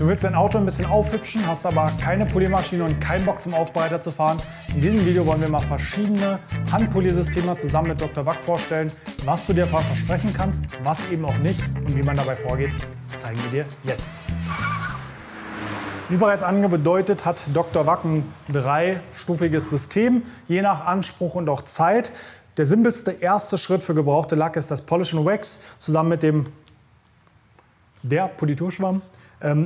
Du willst dein Auto ein bisschen aufhübschen, hast aber keine Poliermaschine und keinen Bock zum Aufbereiter zu fahren. In diesem Video wollen wir mal verschiedene Handpoliersysteme zusammen mit Dr. Wack vorstellen. Was du dir versprechen kannst, was eben auch nicht und wie man dabei vorgeht, zeigen wir dir jetzt. Wie bereits angedeutet, hat Dr. Wack ein dreistufiges System, je nach Anspruch und auch Zeit. Der simpelste erste Schritt für gebrauchte Lack ist das Polish & Wax zusammen mit der Politurschwamm.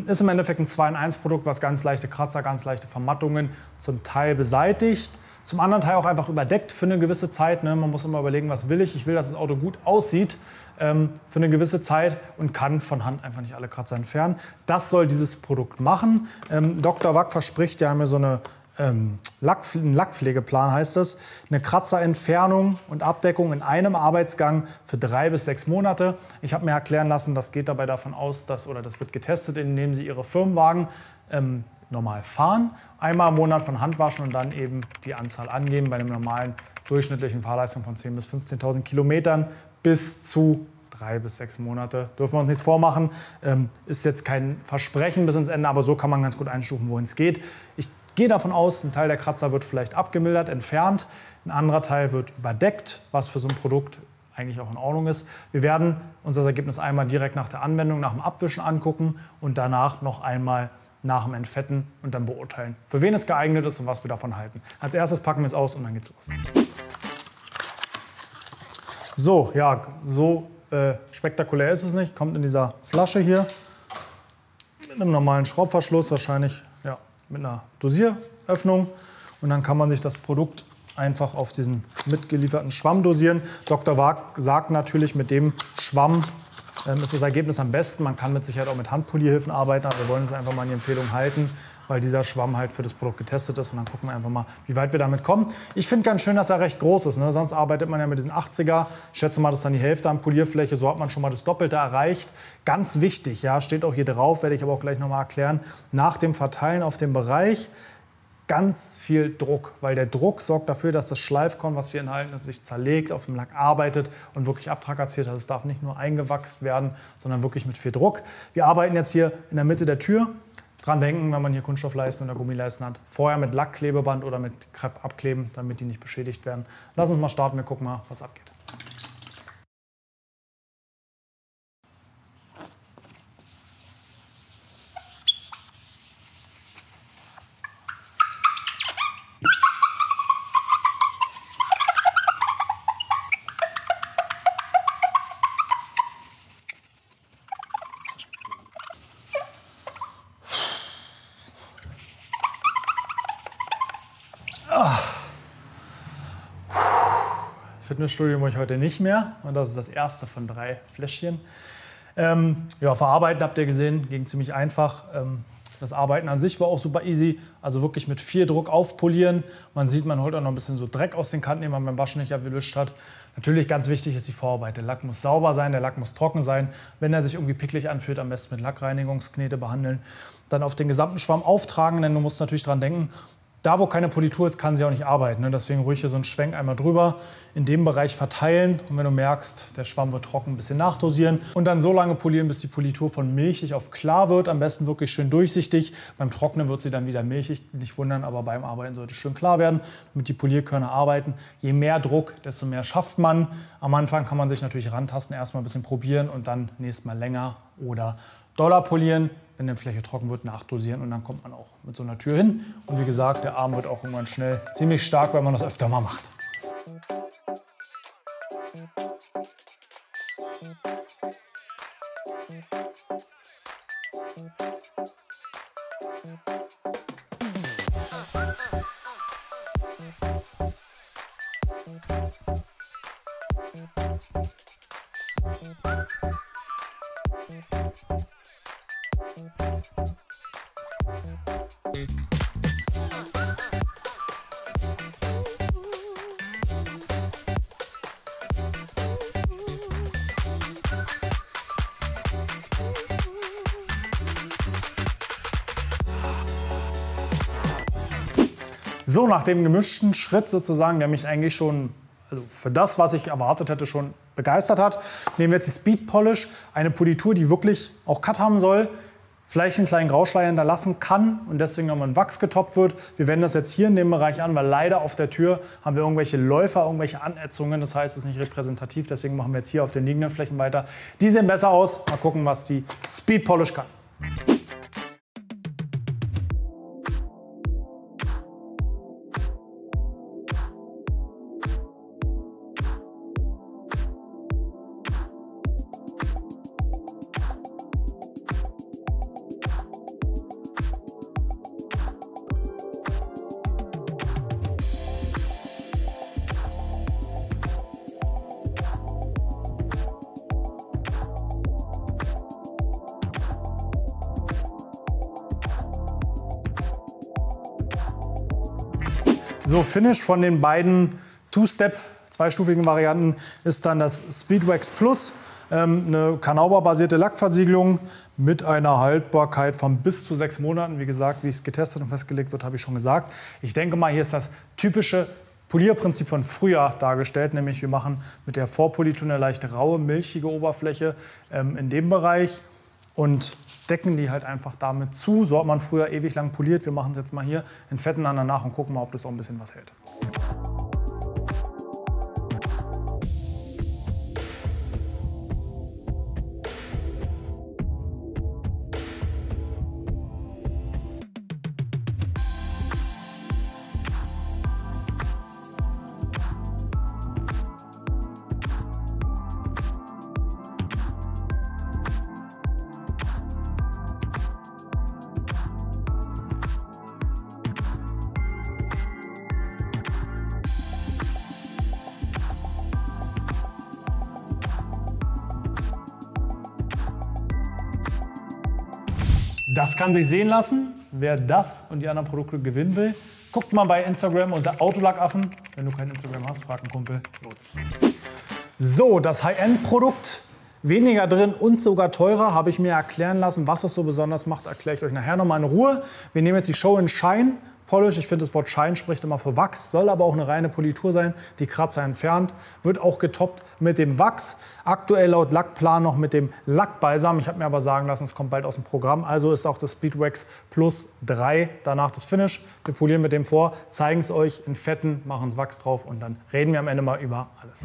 Ist im Endeffekt ein 2-in-1-Produkt, was ganz leichte Kratzer, ganz leichte Vermattungen zum Teil beseitigt. Zum anderen Teil auch einfach überdeckt für eine gewisse Zeit. Ne? Man muss immer überlegen, was will ich? Ich will, dass das Auto gut aussieht für eine gewisse Zeit und kann von Hand einfach nicht alle Kratzer entfernen. Das soll dieses Produkt machen. Dr. Wack verspricht, wir haben hier so eine ein Lackpflegeplan heißt es, eine Kratzerentfernung und Abdeckung in einem Arbeitsgang für 3 bis 6 Monate. Ich habe mir erklären lassen, das geht dabei davon aus, das wird getestet, indem Sie Ihre Firmenwagen normal fahren, einmal im Monat von Hand waschen und dann eben die Anzahl angeben bei einem normalen durchschnittlichen Fahrleistung von 10.000 bis 15.000 Kilometern bis zu 3 bis 6 Monate. Dürfen wir uns nichts vormachen. Ist jetzt kein Versprechen bis ins Ende, aber so kann man ganz gut einstufen, wohin es geht. Ich gehe davon aus, ein Teil der Kratzer wird vielleicht abgemildert, entfernt, ein anderer Teil wird überdeckt, was für so ein Produkt eigentlich auch in Ordnung ist. Wir werden uns das Ergebnis einmal direkt nach der Anwendung, nach dem Abwischen angucken und danach noch einmal nach dem Entfetten und dann beurteilen, für wen es geeignet ist und was wir davon halten. Als erstes packen wir es aus und dann geht's los. So, ja, so spektakulär ist es nicht. Kommt in dieser Flasche hier mit einem normalen Schraubverschluss, wahrscheinlich ja, mit einer Dosieröffnung. Und dann kann man sich das Produkt einfach auf diesen mitgelieferten Schwamm dosieren. Dr. Wack sagt natürlich, mit dem Schwamm ist das Ergebnis am besten. Man kann mit Sicherheit auch mit Handpolierhilfen arbeiten, aber wir wollen uns einfach mal an die Empfehlung halten, weil dieser Schwamm halt für das Produkt getestet ist. Und dann gucken wir einfach mal, wie weit wir damit kommen. Ich finde ganz schön, dass er recht groß ist. Ne? Sonst arbeitet man ja mit diesen 80er. Ich schätze mal, das ist dann die Hälfte an Polierfläche. So hat man schon mal das Doppelte erreicht. Ganz wichtig, ja, steht auch hier drauf, werde ich aber auch gleich noch mal erklären. Nach dem Verteilen auf dem Bereich ganz viel Druck, weil der Druck sorgt dafür, dass das Schleifkorn, was hier enthalten ist, sich zerlegt, auf dem Lack arbeitet und wirklich abtrakaziert. Also es darf nicht nur eingewachst werden, sondern wirklich mit viel Druck. Wir arbeiten jetzt hier in der Mitte der Tür. Dran denken, wenn man hier Kunststoffleisten oder Gummileisten hat, vorher mit Lackklebeband oder mit Krepp abkleben, damit die nicht beschädigt werden. Lass uns mal starten, wir gucken mal, was abgeht. Fitnessstudio mache ich heute nicht mehr und das ist das erste von 3 Fläschchen. Ja, verarbeiten habt ihr gesehen, ging ziemlich einfach. Das Arbeiten an sich war auch super easy, also wirklich mit viel Druck aufpolieren. Man sieht, man holt auch noch ein bisschen so Dreck aus den Kanten, den man beim Waschen nicht abgewischt hat. Natürlich ganz wichtig ist die Vorarbeit. Der Lack muss sauber sein, der Lack muss trocken sein. Wenn er sich irgendwie picklig anfühlt, am besten mit Lackreinigungsknete behandeln. Dann auf den gesamten Schwamm auftragen, denn du musst natürlich dran denken, da, wo keine Politur ist, kann sie auch nicht arbeiten. Ne? Deswegen ruhig hier so einen Schwenk einmal drüber, in dem Bereich verteilen. Und wenn du merkst, der Schwamm wird trocken, ein bisschen nachdosieren. Und dann so lange polieren, bis die Politur von milchig auf klar wird. Am besten wirklich schön durchsichtig. Beim Trocknen wird sie dann wieder milchig. Nicht wundern, aber beim Arbeiten sollte es schön klar werden, damit die Polierkörner arbeiten. Je mehr Druck, desto mehr schafft man. Am Anfang kann man sich natürlich rantasten, erstmal ein bisschen probieren und dann nächstes Mal länger oder doller polieren. Wenn die Fläche trocken wird, nachdosieren und dann kommt man auch mit so einer Tür hin. Und wie gesagt, der Arm wird auch irgendwann schnell ziemlich stark, weil man das öfter mal macht. So, nach dem gemischten Schritt sozusagen, der mich eigentlich schon, also für das, was ich erwartet hätte, schon begeistert hat, nehmen wir jetzt die Speed Polish, eine Politur, die wirklich auch Cut haben soll, vielleicht einen kleinen Grauschleier hinterlassen kann und deswegen nochmal in Wachs getoppt wird. Wir wenden das jetzt hier in dem Bereich an, weil leider auf der Tür haben wir irgendwelche Läufer, irgendwelche Anätzungen. Das heißt, es ist nicht repräsentativ. Deswegen machen wir jetzt hier auf den liegenden Flächen weiter. Die sehen besser aus. Mal gucken, was die Speed Polish kann. So, Finish von den beiden Two-Step, zweistufigen Varianten ist dann das Speedwax Plus. Eine Canauba-basierte Lackversiegelung mit einer Haltbarkeit von bis zu 6 Monaten. Wie gesagt, wie es getestet und festgelegt wird, habe ich schon gesagt. Ich denke mal, hier ist das typische Polierprinzip von früher dargestellt. Nämlich wir machen mit der Vorpolitur eine leicht raue, milchige Oberfläche in dem Bereich und decken die halt einfach damit zu. So hat man früher ewig lang poliert. Wir machen es jetzt mal hier, entfetten dann danach und gucken mal, ob das auch ein bisschen was hält. Das kann sich sehen lassen. Wer das und die anderen Produkte gewinnen will, guckt mal bei Instagram unter Autolackaffen. Wenn du kein Instagram hast, frag einen Kumpel. Los. So, das High-End-Produkt, weniger drin und sogar teurer, habe ich mir erklären lassen. Was es so besonders macht, erkläre ich euch nachher nochmal in Ruhe. Wir nehmen jetzt die Show in Shine Polish. Ich finde, das Wort Shine spricht immer für Wachs, soll aber auch eine reine Politur sein, die Kratzer entfernt. Wird auch getoppt mit dem Wachs. Aktuell laut Lackplan noch mit dem Lackbalsam. Ich habe mir aber sagen lassen, es kommt bald aus dem Programm. Also ist auch das Speedwax Plus 3 danach das Finish. Wir polieren mit dem vor, zeigen es euch in Fetten, machen es Wachs drauf und dann reden wir am Ende mal über alles.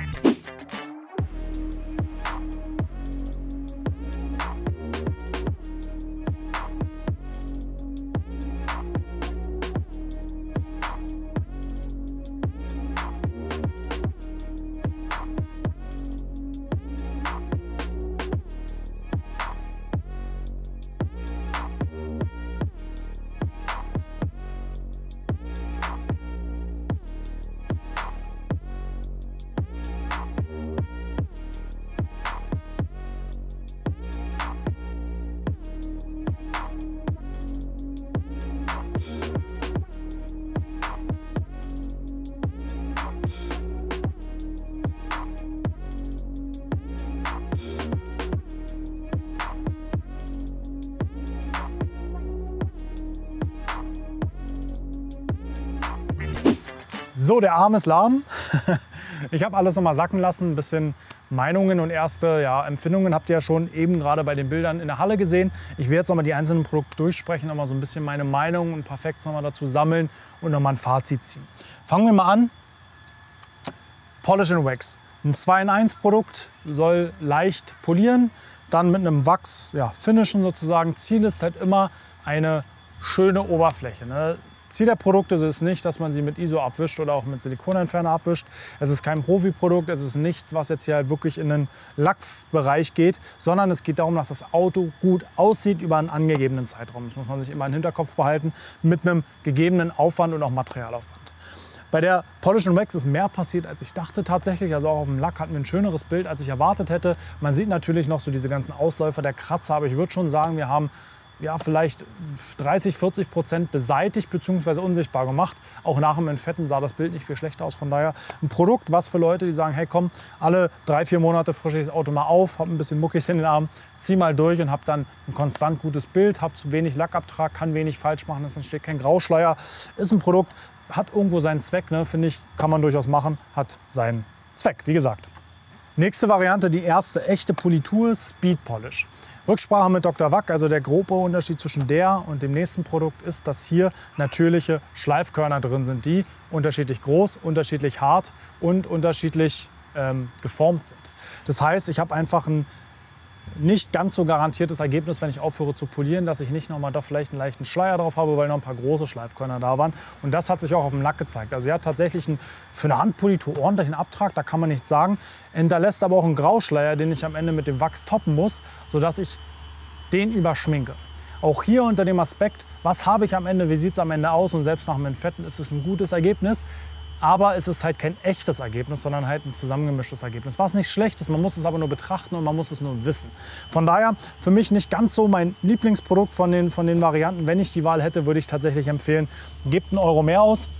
So, der Arm ist lahm. Ich habe alles noch mal sacken lassen, ein bisschen Meinungen und erste Empfindungen habt ihr ja schon eben gerade bei den Bildern in der Halle gesehen. Ich werde jetzt noch mal die einzelnen Produkte durchsprechen, noch mal so ein bisschen meine Meinung und ein paar Facts noch mal dazu sammeln und noch mal ein Fazit ziehen. Fangen wir mal an. Polish & Wax. Ein 2-in-1 Produkt, soll leicht polieren, dann mit einem Wachs finishen sozusagen. Ziel ist halt immer eine schöne Oberfläche, ne? Ziel der Produkte ist es nicht, dass man sie mit ISO abwischt oder auch mit Silikonentferner abwischt. Es ist kein Profi-Produkt, es ist nichts, was jetzt hier halt wirklich in den Lackbereich geht, sondern es geht darum, dass das Auto gut aussieht über einen angegebenen Zeitraum. Das muss man sich immer im Hinterkopf behalten, mit einem gegebenen Aufwand und auch Materialaufwand. Bei der Polish & Wax ist mehr passiert, als ich dachte tatsächlich. Also auch auf dem Lack hatten wir ein schöneres Bild, als ich erwartet hätte. Man sieht natürlich noch so diese ganzen Ausläufer der Kratzer, aber ich würde schon sagen, wir haben vielleicht 30–40% beseitigt bzw. unsichtbar gemacht. Auch nach dem Entfetten sah das Bild nicht viel schlechter aus. Von daher ein Produkt, was für Leute, die sagen, hey komm, alle 3–4 Monate frische ich das Auto mal auf, habe ein bisschen Muckis in den Armen, zieh mal durch und habe dann ein konstant gutes Bild, habe zu wenig Lackabtrag, kann wenig falsch machen, es entsteht kein Grauschleier. Ist ein Produkt, hat irgendwo seinen Zweck, ne? Finde ich, kann man durchaus machen, hat seinen Zweck, wie gesagt. Nächste Variante, die erste echte Politur, Speed Polish. Rücksprache mit Dr. Wack, also der grobe Unterschied zwischen der und dem nächsten Produkt ist, dass hier natürliche Schleifkörner drin sind, die unterschiedlich groß, unterschiedlich hart und unterschiedlich geformt sind. Das heißt, ich habe einfach ein nicht ganz so garantiertes Ergebnis, wenn ich aufhöre zu polieren, dass ich nicht nochmal da vielleicht einen leichten Schleier drauf habe, weil noch ein paar große Schleifkörner da waren. Und das hat sich auch auf dem Lack gezeigt. Also er hat tatsächlich für eine Handpolitur ordentlichen Abtrag, da kann man nichts sagen. Hinterlässt aber auch einen Grauschleier, den ich am Ende mit dem Wachs toppen muss, sodass ich den überschminke. Auch hier unter dem Aspekt, was habe ich am Ende, wie sieht es am Ende aus, und selbst nach dem Entfetten ist es ein gutes Ergebnis. Aber es ist halt kein echtes Ergebnis, sondern halt ein zusammengemischtes Ergebnis. Was nicht schlecht ist, man muss es aber nur betrachten und man muss es nur wissen. Von daher für mich nicht ganz so mein Lieblingsprodukt von den Varianten. Wenn ich die Wahl hätte, würde ich tatsächlich empfehlen, gebt 1 Euro mehr aus.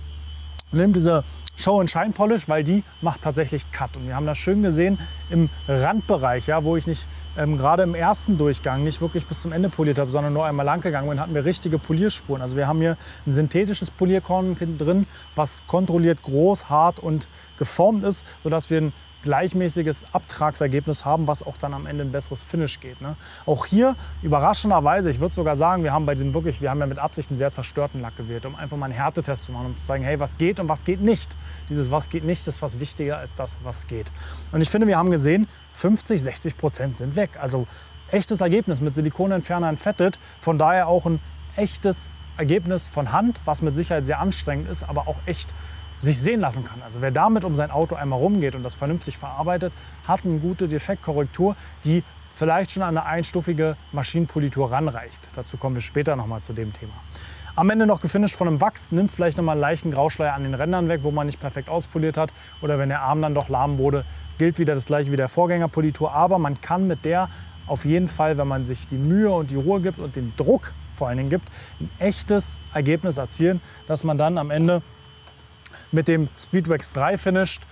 Nehmt diese Show and Shine Polish, weil die macht tatsächlich Cut. Und wir haben das schön gesehen im Randbereich, ja, wo ich nicht gerade im ersten Durchgang nicht wirklich bis zum Ende poliert habe, sondern nur einmal lang gegangen bin, hatten wir richtige Polierspuren. Also wir haben hier ein synthetisches Polierkorn drin, was kontrolliert groß, hart und geformt ist, sodass wir ein gleichmäßiges Abtragsergebnis haben, was auch dann am Ende ein besseres Finish geht. Ne? Auch hier überraschenderweise, ich würde sogar sagen, wir haben ja mit Absicht einen sehr zerstörten Lack gewählt, um einfach mal einen Härtetest zu machen, um zu zeigen, hey, was geht und was geht nicht. Dieses was geht nicht ist fast wichtiger als das, was geht. Und ich finde, wir haben gesehen, 50–60% sind weg. Also echtes Ergebnis mit Silikonentferner entfettet, von daher auch ein echtes Ergebnis von Hand, was mit Sicherheit sehr anstrengend ist, aber auch echt sich sehen lassen kann. Also wer damit um sein Auto einmal rumgeht und das vernünftig verarbeitet, hat eine gute Defektkorrektur, die vielleicht schon an eine einstufige Maschinenpolitur ranreicht. Dazu kommen wir später noch mal zu dem Thema. Am Ende noch gefinisht von einem Wachs, nimmt vielleicht noch mal einen leichten Grauschleier an den Rändern weg, wo man nicht perfekt auspoliert hat. Oder wenn der Arm dann doch lahm wurde, gilt wieder das gleiche wie der Vorgängerpolitur. Aber man kann mit der auf jeden Fall, wenn man sich die Mühe und die Ruhe gibt und den Druck vor allen Dingen gibt, ein echtes Ergebnis erzielen, dass man dann am Ende mit dem Speedwax 3 finished.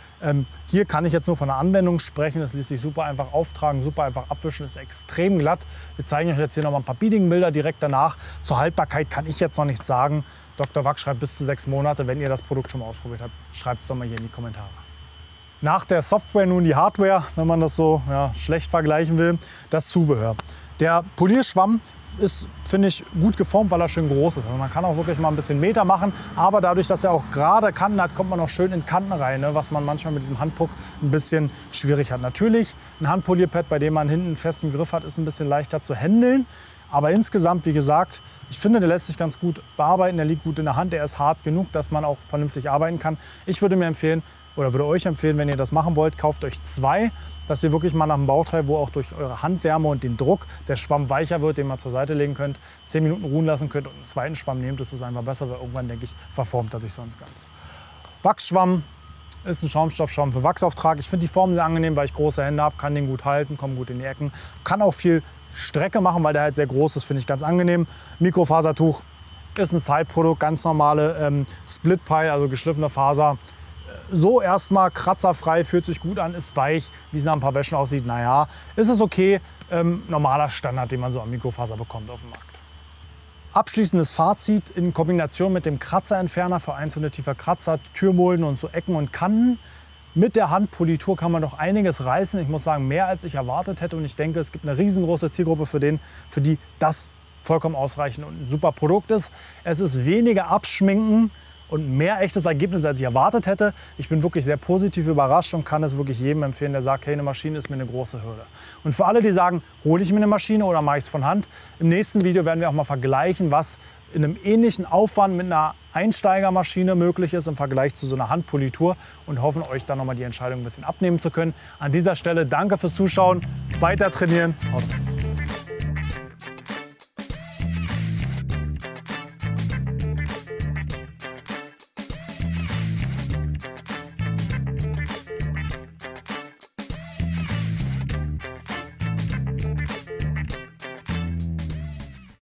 Hier kann ich jetzt nur von der Anwendung sprechen. Es ließ sich super einfach auftragen, super einfach abwischen, ist extrem glatt. Wir zeigen euch jetzt hier noch mal ein paar Beading-Bilder direkt danach. Zur Haltbarkeit kann ich jetzt noch nichts sagen. Dr. Wack schreibt bis zu 6 Monate. Wenn ihr das Produkt schon mal ausprobiert habt, schreibt es doch mal hier in die Kommentare. Nach der Software nun die Hardware, wenn man das so schlecht vergleichen will, das Zubehör. Der Polierschwamm ist, finde ich, gut geformt, weil er schön groß ist. Also man kann auch wirklich mal ein bisschen Meter machen, aber dadurch, dass er auch gerade Kanten hat, kommt man auch schön in Kanten rein, ne? Was man manchmal mit diesem Handpuck ein bisschen schwierig hat. Natürlich, ein Handpolierpad, bei dem man hinten einen festen Griff hat, ist ein bisschen leichter zu handeln. Aber insgesamt, wie gesagt, ich finde, der lässt sich ganz gut bearbeiten, der liegt gut in der Hand, der ist hart genug, dass man auch vernünftig arbeiten kann. Ich würde mir empfehlen, oder würde euch empfehlen, wenn ihr das machen wollt, kauft euch 2, dass ihr wirklich mal nach einem Bauteil, wo auch durch eure Handwärme und den Druck der Schwamm weicher wird, den man zur Seite legen könnt, 10 Minuten ruhen lassen könnt und einen zweiten Schwamm nehmt. Das ist einfach besser, weil irgendwann, denke ich, verformt er sich sonst ganz. Wachsschwamm ist ein Schaumstoffschwamm für Wachsauftrag. Ich finde die Form sehr angenehm, weil ich große Hände habe, kann den gut halten, kommt gut in die Ecken. Kann auch viel Strecke machen, weil der halt sehr groß ist, finde ich ganz angenehm. Mikrofasertuch ist ein Zeitprodukt, ganz normale Split-Pile, also geschliffene Faser. So erstmal kratzerfrei, fühlt sich gut an, ist weich, wie es nach ein paar Wäschen aussieht. Naja, ist es okay. Normaler Standard, den man so am Mikrofaser bekommt auf dem Markt. Abschließendes Fazit in Kombination mit dem Kratzerentferner für einzelne tiefe Kratzer, Türmulden und so Ecken und Kanten. Mit der Handpolitur kann man doch einiges reißen. Ich muss sagen, mehr als ich erwartet hätte. Und ich denke, es gibt eine riesengroße Zielgruppe für die das vollkommen ausreichend und ein super Produkt ist. Es ist weniger Abschminken und mehr echtes Ergebnis, als ich erwartet hätte. Ich bin wirklich sehr positiv überrascht und kann es wirklich jedem empfehlen, der sagt, hey, eine Maschine ist mir eine große Hürde. Und für alle, die sagen, hole ich mir eine Maschine oder mache ich es von Hand, im nächsten Video werden wir auch mal vergleichen, was in einem ähnlichen Aufwand mit einer Einsteigermaschine möglich ist im Vergleich zu so einer Handpolitur und hoffen, euch dann noch mal die Entscheidung ein bisschen abnehmen zu können. An dieser Stelle danke fürs Zuschauen, weiter trainieren. Haut rein.